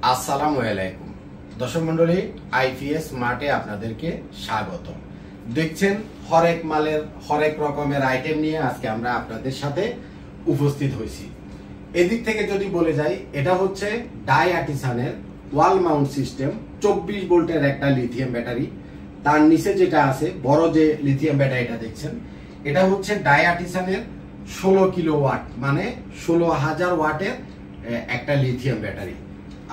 আসসালামু আলাইকুম দর্শক মন্ডলী, আইপিএস মার্টে আপনাদেরকে স্বাগত। দেখছেন হরেক মালের হরেক রকমের আইটেম নিয়ে আজকে আমরা আপনাদের সাথে উপস্থিত হয়েছি। এদিক থেকে যদি বলে যাই, এটা হচ্ছে ডাই আর্টিসানের ওয়াল মাউন্ট সিস্টেম 24 ভোল্টের একটা লিথিয়াম ব্যাটারি। তার নিচে যেটা আছে বড় যে লিথিয়াম ব্যাটারিটা দেখছেন, এটা হচ্ছে ডাই আর্টিসানের 16 কিলোওয়াট মানে 16,000 ওয়াটের একটা লিথিয়াম ব্যাটারি।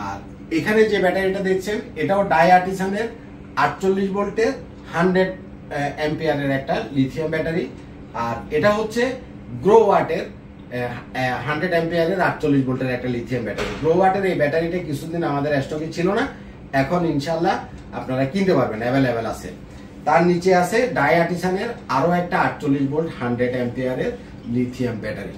আর এখানে যে ব্যাটারিটা দেখছেন এটাও ডাই আর্টিসানের 48 ভোল্টের 100 অ্যাম্পিয়ারের একটা লিথিয়াম ব্যাটারি। আর এটা হচ্ছে গ্রো ওয়াটের 100 অ্যাম্পিয়ারের 48 ভোল্টের একটা লিথিয়াম ব্যাটারি। গ্রো ওয়াটের এই ব্যাটারিটা কিছুদিন আমাদের স্টকে ছিল না, এখন ইনশাল্লাহ আপনারা কিনতে পারবেন, অ্যাভেলেবেল আছে। তার নিচে আছে ডাই আর্টিসানের আরো একটা 48 ভোল্ট 100 অ্যাম্পিয়ারের লিথিয়াম ব্যাটারি।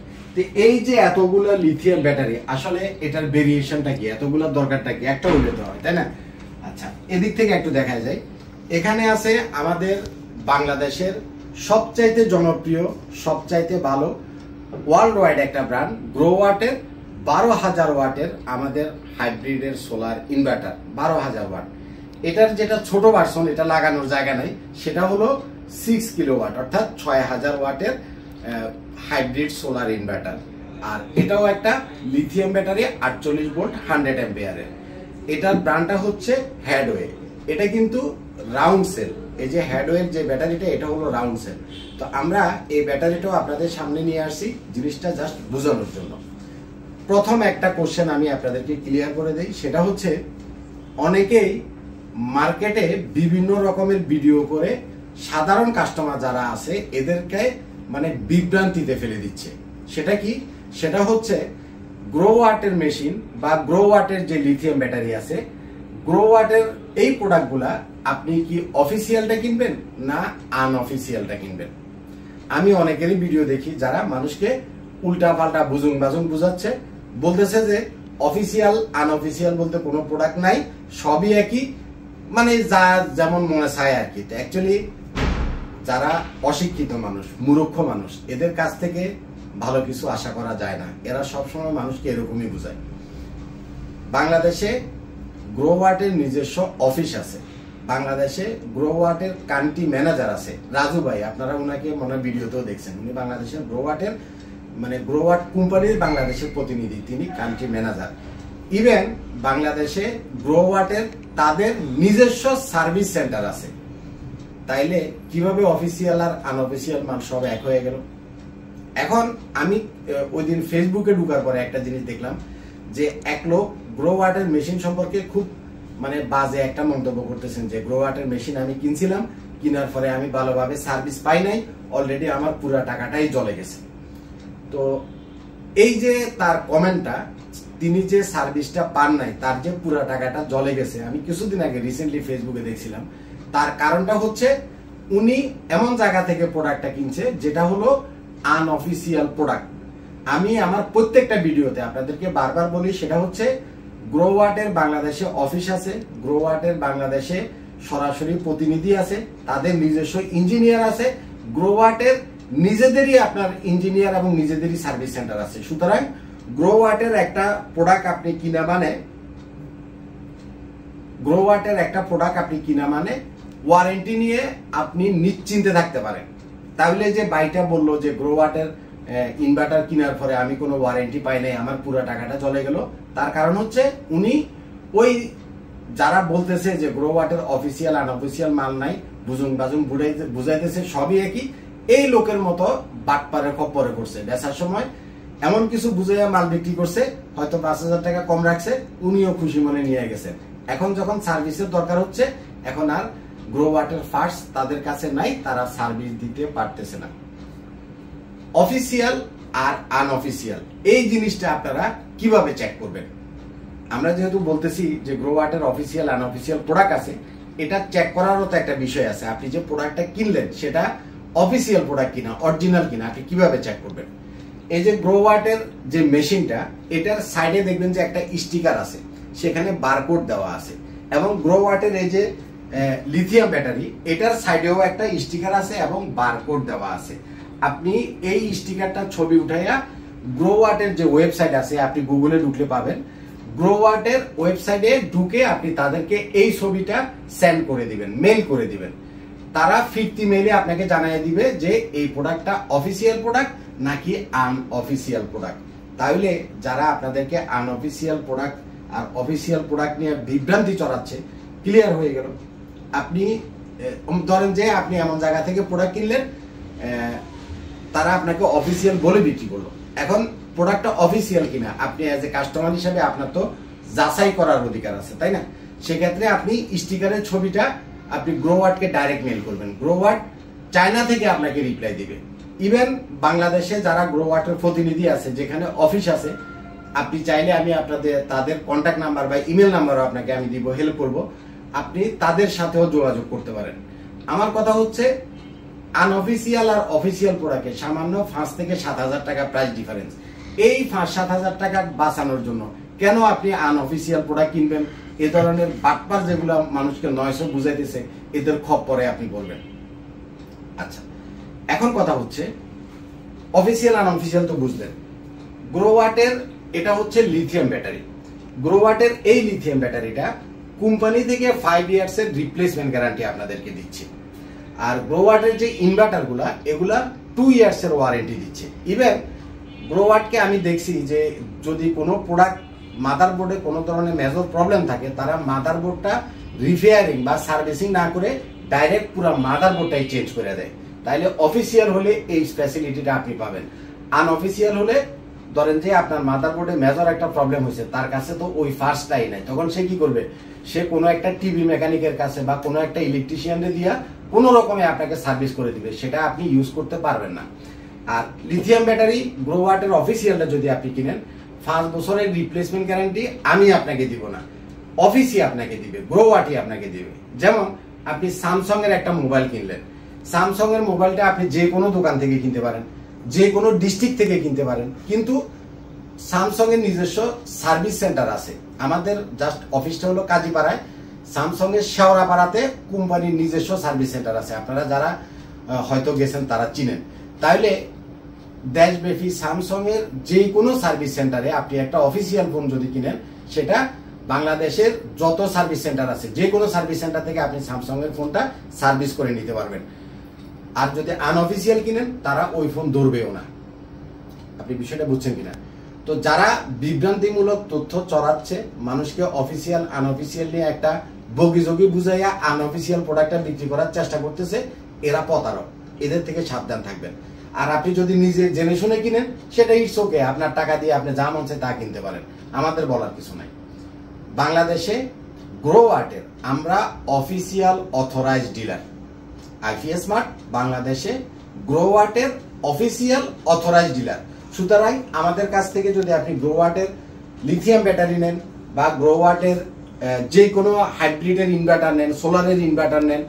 এই যে এতগুলো লিথিয়াম ব্যাটারি, আসলে এটার ভেরিয়েশনটা কি, এতগুলো দরকারটা কি, একটা উল্লেখ হয় তাই না? আচ্ছা, এদিক থেকে একটু দেখা যায়। এখানে আছে আমাদের বাংলাদেশের সবচাইতে জনপ্রিয়, সবচাইতে ভালো ওয়ার্ল্ড ওয়াইড একটা ব্র্যান্ড গ্রো ওয়াটের 12,000 ওয়াটের আমাদের হাইব্রিডের সোলার ইনভার্টার 12,000 ওয়াট। এটার যেটা ছোট ভার্সন, এটা লাগানোর জায়গা নাই, সেটা হলো 6 কিলোওয়াট অর্থাৎ 6,000 ওয়াটের হাইব্রিড সোলার ইনভার্টার। আর এটাও একটা লিথিয়াম ব্যাটারি 48 ভোল্ট 100 অ্যাম্পিয়ারের। এটার ব্র্যান্ডটা হচ্ছে হেডওয়ে। এটা কিন্তু রাউন্ড সেল। এই যে হেডওয়ের যে ব্যাটারিটা, এটা হলো রাউন্ড সেল। তো আমরা এই ব্যাটারিটাও আপনাদের সামনে নিয়ে আসছি জিনিসটা জাস্ট বোঝানোর জন্য। প্রথম একটা কোশ্চেন আমি আপনাদেরকে ক্লিয়ার করে দেই, সেটা হচ্ছে অনেকেই মার্কেটে বিভিন্ন রকমের ভিডিও করে সাধারণ কাস্টমার যারা আছে এদেরকে মানে বিভ্রান্তিতে ফেলে দিচ্ছে। সেটা কি? সেটা হচ্ছে গ্রো ওয়াটের মেশিন বা গ্রো ওয়াটের যে লিথিয়াম ব্যাটারি আছে, গ্রো ওয়াটের এই প্রোডাক্টগুলা আপনি কি অফিসিয়ালটা কিনবেন না আনঅফিসিয়ালটা কিনবেন? আমি অনেকেরই ভিডিও দেখি যারা মানুষকে উল্টা পাল্টা বুঝুন বাজুন বুঝাচ্ছে, বলতেছে যে অফিসিয়াল আনঅফিসিয়াল বলতে কোনো প্রোডাক্ট নাই, সবই একই, মানে যা যেমন মনে চায় আর কি। অ্যাকচুয়ালি যারা অশিক্ষিত মানুষ, মূর্খ মানুষ, এদের কাছ থেকে ভালো কিছু আশা করা যায় না। এরা সবসময় মানুষকে এরকমই বুঝায়। বাংলাদেশে গ্রো ওয়াটের নিজস্ব অফিস আছে, বাংলাদেশে গ্রো ওয়াটের কান্ট্রি ম্যানেজার আছে রাজু ভাই, আপনারা ওনাকে মনে ভিডিওতেও দেখছেন। উনি বাংলাদেশের গ্রো ওয়াটের মানে গ্রো ওয়াট কোম্পানির বাংলাদেশের প্রতিনিধি, তিনি কান্ট্রি ম্যানেজার। ইভেন বাংলাদেশে গ্রো ওয়াটের তাদের নিজস্ব সার্ভিস সেন্টার আছে। তাইলে কিভাবে অফিসিয়াল আর আনঅফিসিয়াল মান সব এক হয়ে গেল? এখন আমি ওই দিন ফেসবুকে ঢুকার পরে একটা জিনিস দেখলাম যে এক লোক গ্রো ওয়াটের মেশিন সম্পর্কে খুব মানে বাজে একটা মন্তব্য করতেছেন যে গ্রো ওয়াটের মেশিন আমি কিনছিলাম, কেনার পরে আমি ভালোভাবে সার্ভিস পাই নাই, অলরেডি আমার পুরো টাকাটাই জ্বলে গেছে। তো এই যে তার কমেন্টটা, তিনি যে সার্ভিসটা পান নাই, তার যে পুরো টাকাটা জ্বলে গেছে, আমি কিছুদিন আগে রিসেন্টলি ফেসবুকে দেখছিলাম। তার কারণটা হচ্ছে উনি এমন জায়গা থেকে প্রোডাক্টটা কিনছে যেটা হলো আনঅফিসিয়াল প্রোডাক্ট। আমি আমার প্রত্যেকটা ভিডিওতে আপনাদেরকে বারবার বলি, সেটা হচ্ছে গ্রো ওয়াটের বাংলাদেশে অফিস আছে, গ্রো ওয়াটের বাংলাদেশে সরাসরি প্রতিনিধি আছে, তাদের নিজস্ব ইঞ্জিনিয়ার আছে, গ্রো ওয়াটের নিজেদেরই আপনার ইঞ্জিনিয়ার এবং নিজেদেরই সার্ভিস সেন্টার আছে। সুতরাং গ্রো ওয়াটের একটা প্রোডাক্ট আপনি কিনা মানে গ্রো ওয়াটের একটা প্রোডাক্ট আপনি কিনা মানে ওয়ারেন্টি নিয়ে আপনি নিশ্চিন্তে থাকতে পারেন। তাহলে যে বাইটা বললো যে গ্রো ওয়াটের ইনভার্টার কেনার পরে আমি কোনো ওয়ারেন্টি পাই নাই, আমার পুরো টাকাটা চলে গেল, তার কারণ হচ্ছে উনি ওই যারা বলতেছে যে গ্রো ওয়াটের অফিসিয়াল আনঅফিসিয়াল মাল নাই, বুঝুন বাজুন বুঝাইতেছে সবই একই, এই লোকের মতো বাটপারে খপ্পরে করছে। বেচার সময় এমন কিছু বুঝাইয়া মাল বিক্রি করছে, হয়তো 5,000 টাকা কম রাখছে, উনিও খুশি মনে নিয়ে গেছে। এখন যখন সার্ভিসের দরকার হচ্ছে, এখন আর গ্রো ওয়াটের ফার্স্ট তাদের কাছে নাই, তারা সার্ভিস দিতে পারতেছে না। অফিসিয়াল আর আনঅফিসিয়াল এই জিনিসটা আপনারা কিভাবে চেক করবেন? আমরা যেহেতু বলতেছি যে গ্রো ওয়াটের অফিসিয়াল আনঅফিসিয়াল প্রোডাক্ট আছে, এটা চেক করারও তো একটা বিষয় আছে। আপনি যে প্রোডাক্টটা কিনলেন সেটা অফিসিয়াল প্রোডাক্ট কিনা, অরিজিনাল কিনা, আপনি কিভাবে চেক করবেন? এই যে গ্রো ওয়াটের যে মেশিনটা, এটার সাইডে দেখবেন যে একটা স্টিকার আছে, সেখানে বারকোড দেওয়া আছে। এবং গ্রো ওয়াটের এই যে লিথিয়াম ব্যাটারি, এটার সাইডেও একটা স্টিকার আছে এবং বারকোড দেওয়া আছে। আপনি এই স্টিকারটা ছবি উঠাইয়া গ্রো ওয়াটের যে ওয়েবসাইট আছে, আপনি গুগলে ঢুকলে পাবেন, গ্রোওয়াটের ওয়েবসাইটে ঢুকে আপনি তাদেরকে এই ছবিটা সেন্ড করে দিবেন, মেইল করে দিবেন। তারা ফিরতি মেইলে আপনাকে জানিয়ে দিবে যে এই প্রোডাক্টটা অফিসিয়াল প্রোডাক্ট নাকি আনঅফিসিয়াল প্রোডাক্ট। তাহলে যারা আপনাদেরকে আনঅফিসিয়াল প্রোডাক্ট আর অফিসিয়াল প্রোডাক্ট নিয়ে বিভ্রান্তি চড়াচ্ছে, ক্লিয়ার হয়ে গেল। আপনি ধরেন যে আপনি এমন জায়গা থেকে প্রোডাক্ট কিনলেন, তারা আপনাকে অফিসিয়াল বলে বিক্রি করলো। এখন প্রোডাক্টটা অফিসিয়াল কিনা আপনি অ্যাজ এ কাস্টমার হিসেবে আপনার তো যাচাই করার অধিকার আছে, তাই না? সেক্ষেত্রে আপনি স্টিকারের ছবিটা আপনি গ্রোওয়াটকে ডাইরেক্ট মেইল করবেন। গ্রোওয়াট চায়না থেকে আপনাকে রিপ্লাই দিবে। ইভেন বাংলাদেশে যারা গ্রোওয়াটের প্রতিনিধি আছে, যেখানে অফিস আছে, আপনি চাইলে আমি আপনাদের তাদের কন্ট্যাক্ট নাম্বার বা ইমেল নাম্বারও আপনাকে আমি দিব, হেল্প করব, আপনি তাদের সাথেও যোগাযোগ করতে পারেন। আমার কথা হচ্ছে আনঅফিসিয়াল আর অফিসিয়াল প্রোডাক্টে সামান্য 5 থেকে 7,000 টাকা প্রাইস ডিফারেন্স। এই 5-7,000 টাকা বাঁচানোর জন্য কেন আপনি আনঅফিসিয়াল প্রোডাক্ট কিনবেন? এ ধরনের বাটপার যেগুলো মানুষকে নয়সো বুঝাইতেছে, এদের খপ্পরে আপনি বলবেন। আচ্ছা, এখন কথা হচ্ছে অফিসিয়াল আনঅফিসিয়াল তো বুঝলেন। গ্রোওয়াটের এটা হচ্ছে লিথিয়াম ব্যাটারি। গ্রোওয়াটের এই লিথিয়াম ব্যাটারিটা কোম্পানি থেকে 5 ইয়ার্সের রিপ্লেসমেন্ট গ্যারান্টি আপনাদেরকে দিচ্ছে। আর গ্রোওয়াটের যে ইনভার্টারগুলা, এগুলা 2 ইয়ার্সের ওয়ারেন্টি দিচ্ছে। ইভেন গ্রোওয়াটকে আমি দেখছি যে যদি কোনো প্রোডাক্ট মাদারবোর্ডে কোনো ধরনের মেজর প্রবলেম থাকে, তারা মাদারবোর্ডটা রিপেয়ারিং বা সার্ভিসিং না করে ডাইরেক্ট পুরো মাদারবোর্ডটাই চেঞ্জ করে দেয়। তাইলে অফিসিয়াল হলে এই ফ্যাসিলিটিটা আপনি পাবেন। আনঅফিসিয়াল হলে ধরেন যে আপনার মাদারবোর্ডে মেজর একটা প্রবলেম হয়েছে, তার কাছে তো ওই ফার্স্টটাই নাই, তখন সে কি করবে? সে কোনো একটা টিভি মেকানিকের কাছে বা কোনো একটা ইলেকট্রিশিয়ানে দিয়া কোনো রকমে আপনাকে সার্ভিস করে দিবে, সেটা আপনি ইউজ করতে পারবেন না। আর লিথিয়াম ব্যাটারি গ্রোওয়াটের অফিসিয়ালটা যদি আপনি কিনেন, 5 বছরের রিপ্লেসমেন্ট গ্যারান্টি আমি আপনাকে দিব না, অফিসই আপনাকে দিবে, গ্রোওয়াটই আপনাকে দিবে। যেমন আপনি স্যামসাং এর একটা মোবাইল কিনলেন, স্যামসাং এর মোবাইলটা আপনি যে কোনো দোকান থেকে কিনতে পারেন, যে কোনো ডিস্ট্রিক্ট থেকে কিনতে পারেন, কিন্তু স্যামসাং এর নিজস্ব সার্ভিস সেন্টার আছে। আমাদের জাস্ট অফিসটা হলো কাজীপাড়ায়, স্যামসাং এর শেওড়াপাড়াতে কোম্পানির নিজস্ব সার্ভিস সেন্টার আছে। আপনারা যারা হয়তো গেছেন তারা চিনেন। তাহলে দেশব্যাপী স্যামসাং এর যে কোনো সার্ভিস সেন্টারে আপনি একটা অফিসিয়াল ফোন যদি কিনেন, সেটা বাংলাদেশের যত সার্ভিস সেন্টার আছে, যে কোনো সার্ভিস সেন্টার থেকে আপনি স্যামসাং এর ফোনটা সার্ভিস করে নিতে পারবেন। আর যদি আনঅফিসিয়াল কিনেন, তারা ওই ফোন ধরবেও না। আপনি বিষয়টা বুঝছেন কিনা? তো যারা বিভ্রান্তিমূলক তথ্য চড়াচ্ছে, মানুষকে অফিসিয়াল আনঅফিসিয়াল নিয়ে একটা বগিযোগী বুঝাইয়া আনঅফিসিয়াল প্রোডাক্টটা বিক্রি করার চেষ্টা করতেছে, এরা প্রতারক। এদের থেকে সাবধান থাকবেন। আর আপনি যদি নিজে জেনে শুনে কিনেন, সেটা ইটস ওকে, আপনার টাকা দিয়ে আপনি যা মন চায় তা কিনতে পারেন, আমাদের বলার কিছু নাই। বাংলাদেশে গ্রোওয়াটের আমরা official authorised dealer. IPS smart বাংলাদেশে গ্রোওয়াটের অফিসিয়াল অথরাইজড ডিলার। সুতরাং আমাদের কাছ থেকে যদি আপনি গ্রোওয়াটের লিথিয়াম ব্যাটারি নেন বা গ্রোওয়াটের যে কোনো হাইব্রিডের ইনভার্টার নেন, সোলারের ইনভার্টার নেন,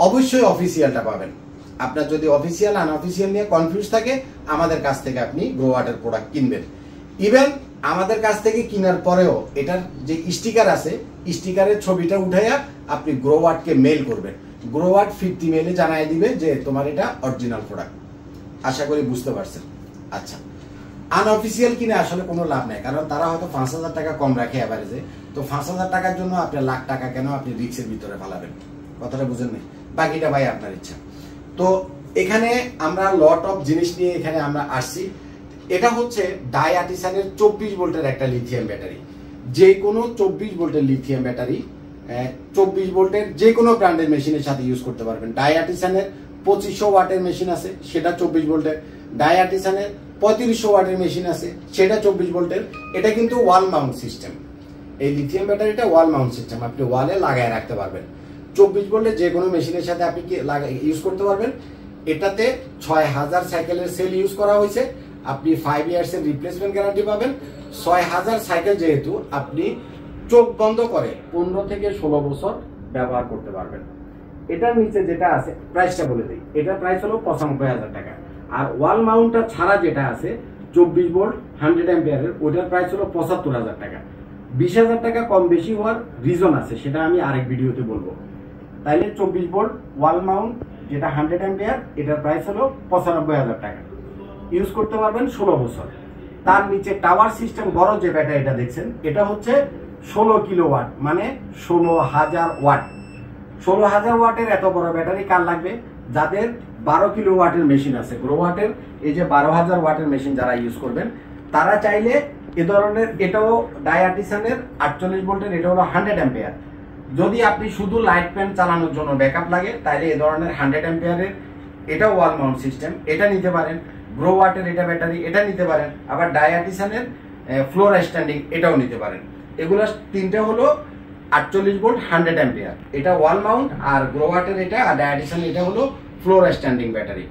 অবশ্যই অফিসিয়ালটা পাবেন। আপনার যদি অফিসিয়াল আনঅফিসিয়াল নিয়ে কনফিউজ থাকে, আমাদের কাছ থেকে আপনি গ্রোওয়াটের প্রোডাক্ট কিনবেন। ইভেন আমাদের কাছ থেকে কেনার পরেও এটার যে স্টিকার আছে, স্টিকারের ছবিটা উঠাইয়া আপনি গ্রোওয়াটকে মেইল করবেন। গ্রোওয়াট 50 মেইলে জানাই দিবে যে তোমার এটা অরিজিনাল প্রোডাক্ট। আশা করি বুঝতে পারছেন। আচ্ছা, আনঅফিসিয়াল কিনে আসলে কোনো লাভ নাই, কারণ তারা হয়তো 5,000 টাকা কম রাখে অ্যাভারেজে। তো 5,000 টাকার জন্য আপনি লাখ টাকা কেন আপনি রিস্কের ভিতরে ফালাবেন? কথাটা বুঝেন নাই? বাকিটা ভাই আপনার ইচ্ছা। তো এখানে আমরা লট অফ জিনিস নিয়ে এখানে আমরা আসছি। এটা হচ্ছে ডাইআর্টিসানের 24 ভোল্টের একটা লিথিয়াম ব্যাটারি। যে কোনো 24 ভোল্টের লিথিয়াম ব্যাটারি 24 ভোল্টের যে কোনো ব্র্যান্ডের মেশিনের সাথে ইউজ করতে পারবেন। ডাইআর্টিসানের 2500 ওয়াটের মেশিন আছে, সেটা 24 ভোল্টের। ডাইআর্টিসানের 3500 ওয়াটের মেশিন আছে, সেটা 24 ভোল্টের। এটা কিন্তু ওয়াল মাউন্ট সিস্টেম। এই লিথিয়াম ব্যাটারিটা ওয়াল মাউন্ট সিস্টেম, আপনি ওয়ালে লাগায় রাখতে পারবেন। 24 ভোল্টের যে কোনো মেশিনের সাথে আপনি ইউজ করতে পারবেন। এটাতে 6000 সাইকেলের সেল ইউজ করা হয়েছে। আপনি 5 ইয়ার্সের রিপ্লেসমেন্ট গ্যারান্টি পাবেন। 6000 সাইকেল যেহেতু আপনি চোখ বন্ধ করে 15 থেকে 16 বছর ব্যবহার করতে পারবেন। এটার নিচে যেটা আছে প্রাইসটা বলে দিই, এটার প্রাইস হলো 95,000 টাকা। আর ওয়াল মাউন্টটা ছাড়া যেটা আছে 24 ভোল্ট 100 অ্যাম্পিয়ারের, ওটার প্রাইস হলো 75,000 টাকা। 20,000 টাকা কম বেশি হওয়ার রিজন আছে, সেটা আমি আরেক ভিডিওতে বলবো। তাইলে 24 ভোল্ট ওয়াল মাউন্ট যেটা 100 অ্যাম্পিয়ার, এটার প্রাইস হলো 95,000 টাকা। ইউজ করতে পারবেন 16 বছর। তার নিচে টাওয়ার সিস্টেম বড় যে ব্যাটারিটা দেখছেন এটা হচ্ছে 16 কিলোওয়াট, মানে 16,000 ওয়াট। 16,000 ওয়াটের এত বড় ব্যাটারি কার লাগবে? যাদের 12 কিলোওয়াটের মেশিন আছে, গ্রোওয়াটের এই যে 12,000 ওয়াটের মেশিন যারা ইউজ করবেন তারা চাইলে এ ধরনের, এটাও ডায়াটিসানের 48 ভোল্টের, এটা হলো 100 অ্যাম্পিয়ার। যদি আপনি শুধু লাইট ফ্যান চালানোর জন্য ব্যাকআপ লাগে তাহলে এ ধরনের 100 অ্যাম্পিয়ারের এটা ওয়াল মাউন্ট সিস্টেম এটা নিতে পারেন। গ্রোওয়াটের এটা ব্যাটারি এটা নিতে পারেন। আবার ডায়াটিসানের ফ্লোর স্ট্যান্ডিং এটাও নিতে পারেন। এগুলো তিনটা হলো 48 ভোল্ট 100 অ্যাম্পিয়ার, এটা ওয়াল মাউন্ট। আর গ্রোওয়াটের এটা আর ডায়াটিসান এটা হলো ফ্লোর স্ট্যান্ডিং ব্যাটারি।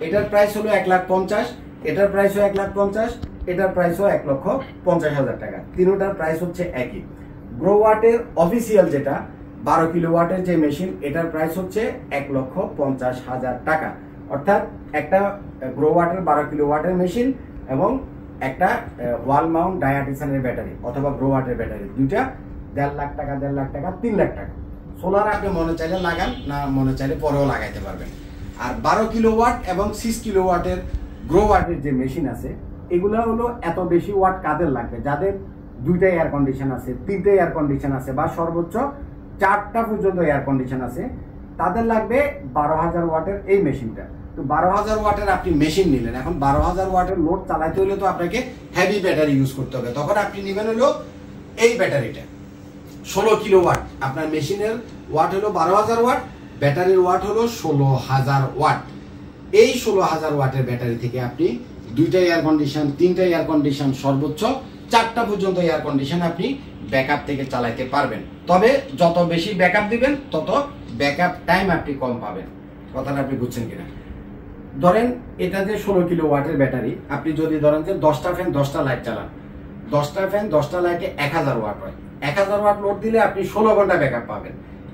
এটার প্রাইস হলো 1,50,000, এটার প্রাইসও 1,50,000, এটার প্রাইসও 1,50,000 টাকা। তিনটার প্রাইস হচ্ছে একই। গ্রোওয়াটের অফিসিয়াল যেটা 12 কিলোওয়াটের যে মেশিন এটার প্রাইস হচ্ছে 1,50,000 টাকা। অর্থাৎ একটা গ্রোওয়াটের 12 কিলোওয়াটের মেশিন এবং একটা ওয়াল মাউন্ট ডায়াটিসানের ব্যাটারি অথবা গ্রোওয়াটের ব্যাটারি, দুইটা 1.5 লাখ টাকা, 1.5 লাখ টাকা, 3 লাখ টাকা। সোলার আপনি মনে চাইলে লাগান, না মনে চাইলে পরেও লাগাইতে পারবেন। আর 12 কিলোওয়াট এবং 6 কিলোওয়াটের গ্রোওয়াটের যে মেশিন আছে এগুলো হলো এত বেশি ওয়াট কাদের লাগবে? যাদের 2টা এয়ার কন্ডিশন আছে, 3টে এয়ার কন্ডিশন আছে বা সর্বোচ্চ 4টা পর্যন্ত এয়ার কন্ডিশন আছে, তাদের লাগবে 12,000 ওয়াটের এই মেশিনটা। তো 12,000 ওয়াটের আপনি মেশিন নিলেন, এখন 12,000 ওয়াটের লোড চালাইতে হলে তো আপনাকে হেভি ব্যাটারি ইউজ করতে হবে। তখন আপনি নেবেন হলো এই ব্যাটারিটা 16 কিলোওয়াট। আপনার মেশিনের ওয়াট হলো 12,000 ওয়াট, ব্যাটারির ওয়াট হলো 16,000 ওয়াট। এই 16,000 ওয়াটের ব্যাটারি থেকে আপনি 2টা এয়ার কন্ডিশন, 3টা এয়ার কন্ডিশন, সর্বোচ্চ 4টা পর্যন্ত এয়ার কন্ডিশন আপনি ব্যাকআপ থেকে চালাতে পারবেন। তবে যত বেশি ব্যাকআপ দিবেন তত ব্যাকআপ টাইম আপনি কম পাবেন। কথাটা আপনি বুঝছেন কিনা? ধরেন এটা যে 16 কিলোওয়াটের ব্যাটারি, আপনি যদি ধরেন যে 10টা ফ্যান 10টা লাইট চালান, 10টা ফ্যান 10টা লাইটে 1000 ওয়াট হয়। 1000 ওয়াট লোড দিলে আপনি 16 ঘন্টা ব্যাকআপ পাবেন।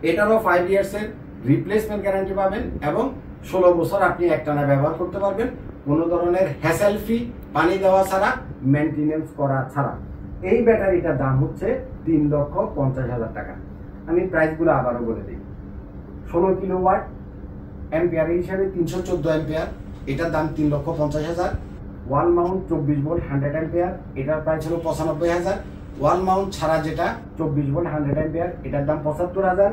এটারও 5 ইয়ার্সের রিপ্লেসমেন্ট গ্যারান্টি পাবেন এবং 16 বছর আপনি একটানা ব্যবহার করতে পারবেন, কোনো ধরনের হ্যাসেল ফ্রি, পানি দেওয়া ছাড়া, মেনটেনেন্স করা ছাড়া। এই ব্যাটারিটার দাম হচ্ছে 3,50,000 টাকা। আমি প্রাইসগুলো আবারও বলে দিই। 16 কিলোওয়াট অ্যাম্পিয়ার হিসাবে 314 অ্যাম্পিয়ার, এটার দাম 3,50,000। ওয়াল মাউন্ট 24 ভোল্ট 100 অ্যাম্পিয়ার, এটার প্রাইস হলো 95,000। ওয়াল মাউন্ট ছাড়া যেটা 24 ভোল্ট 100 অ্যাম্পিয়ার, এটার দাম 75,000।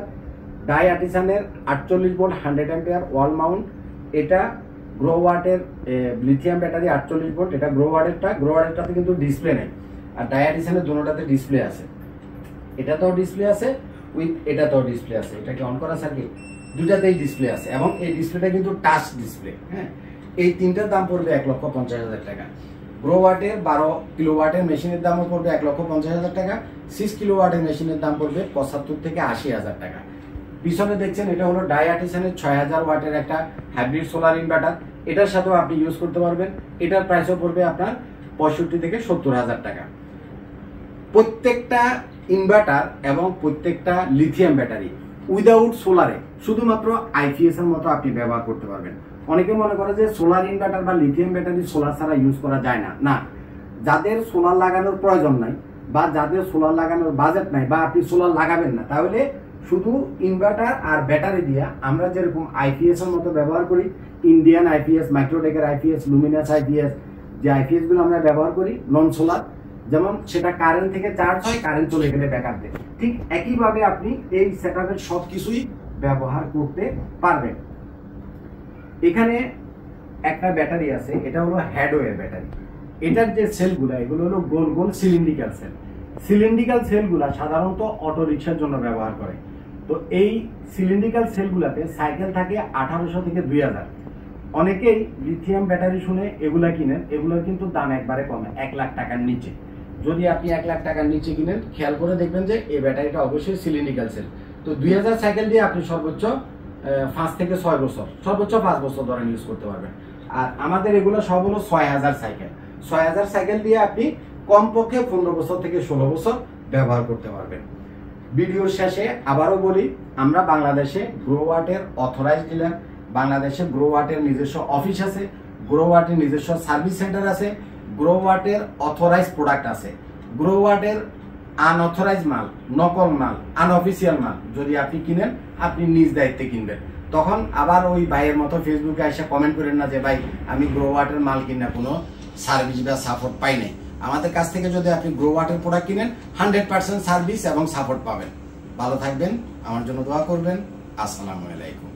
ডায়াটিসানের 48 ভোল্ট 100 অ্যাম্পিয়ার ওয়াল মাউন্ট, এটা গ্রোওয়াটের লিথিয়াম ব্যাটারি 48 ভোল্ট, এটা গ্রোওয়াটেরটাতে কিন্তু ডিসপ্লে নেই। আর ডায়াটিসানের দুটোটাতে ডিসপ্লে আছে, এটাতেও ডিসপ্লে আছে, উইথ এটাতেও ডিসপ্লে আছে। এটা কি অন করা সার্কিট? দুটাতেই ডিসপ্লে আছে এবং এই ডিসপ্লেটা কিন্তু টাচ ডিসপ্লে। হ্যাঁ, এই তিনটার দাম পড়বে 1,50,000 টাকা। গ্রোওয়াটের 12 কিলোওয়াটের মেশিনের দামও পড়বে 1,50,000 টাকা। 6 কিলোওয়াটের মেশিনের দাম পড়বে 75 থেকে 80,000 টাকা। পিছনে দেখছেন এটা হলো ডায়াটিসানের 6,000 ওয়াটের একটা হাইব্রিড সোলার ইনভার্টার, এটার সাথেও আপনি ইউজ করতে পারবেন। এটার প্রাইসও পড়বে আপনার 65 থেকে 70,000 টাকা। প্রত্যেকটা ইনভার্টার এবং প্রত্যেকটা লিথিয়াম ব্যাটারি উইদাউট সোলারে শুধুমাত্র আইপিএস এর মতো আপনি ব্যবহার করতে পারবেন। অনেকে মনে করে যে সোলার ইনভার্টার বা লিথিয়াম ব্যাটারি সোলার ছাড়া ইউজ করা যায় না। না, যাদের সোলার লাগানোর প্রয়োজন নাই বা যাদের সোলার লাগানোর বাজেট নাই বা আপনি সোলার লাগাবেন না, তাহলে শুধু ইনভার্টার আর ব্যাটারি দিয়ে আমরা যেরকম আইপিএস এর মতো ব্যবহার করি, ইন্ডিয়ান আইপিএস, মাইক্রোটেকের আইপিএস, লুমিনাস আইপিএস, যে আইপিএস গুলো আমরা ব্যবহার করি নন সোলার, যেমন সেটা কারেন্ট থেকে চার্জ হয়, কারেন্ট চলে গেলে ব্যাকআপ দেয়, ঠিক একইভাবে আপনি এই সেটআপের সবকিছুই ব্যবহার করতে পারবেন। এখানে একটা ব্যাটারি আছে, এটা হলো হেডওয়ে ব্যাটারি। এটার যে সেলগুলো, এগুলো হলো গোল গোল সিলিন্ড্রিক্যাল সেল। সিলিন্ড্রিক্যাল সেলগুলা সাধারণত অটো রিক্সার জন্য ব্যবহার করে। তো এই সিলিন্ড্রিক্যাল সেলগুলাতে সাইকেল থাকে 1800 থেকে 2000। অনেকেই লিথিয়াম ব্যাটারি শুনে এগুলা কিনেন, এগুলোর কিন্তু দাম একবারে কম, 1 লাখ টাকার নিচে। যদি আপনি 1 লাখ টাকার নিচে কিনেন, খেয়াল করে দেখবেন যে এই ব্যাটারিটা অবশ্যই সিলিন্ড্রিক্যাল সেল। তো 2000 সাইকেল দিয়ে আপনি সর্বোচ্চ 5 থেকে 6 বছর, সর্বোচ্চ 5 বছর ধরে ইউজ করতে পারবেন। আর আমাদের এগুলো সব হলো 6000 সাইকেল। 6000 সাইকেল দিয়ে আপনি কমপক্ষে 15 বছর থেকে 16 বছর ব্যবহার করতে পারবেন। ভিডিওর শেষে আবারও বলি, আমরা বাংলাদেশে গ্রোওয়াটের অথরাইজড ডিলার, বাংলাদেশে গ্রোওয়াটের নিজস্ব অফিস আছে, গ্রোওয়াটের নিজস্ব সার্ভিস সেন্টার আছে, গ্রোওয়াটের অথরাইজ প্রোডাক্ট আছে। গ্রোওয়াটের আনঅথরাইজ মাল, নকল মাল, আনঅফিসিয়াল মাল যদি আপনি কিনেন, আপনি নিজ দায়িত্বে কিনবেন। তখন আবার ওই ভাইয়ের মতো ফেসবুকে এসে কমেন্ট করেন না যে ভাই আমি গ্রোওয়াটের মাল কিনা কোনো সার্ভিস বা সাপোর্ট পাই নাই। আমাদের কাছ থেকে যদি আপনি গ্রো ওয়াটের প্রোডাক্ট কিনেন 100% সার্ভিস এবং সাপোর্ট পাবেন। ভালো থাকবেন, আমার জন্য দোয়া করবেন। আসসালামু আলাইকুম।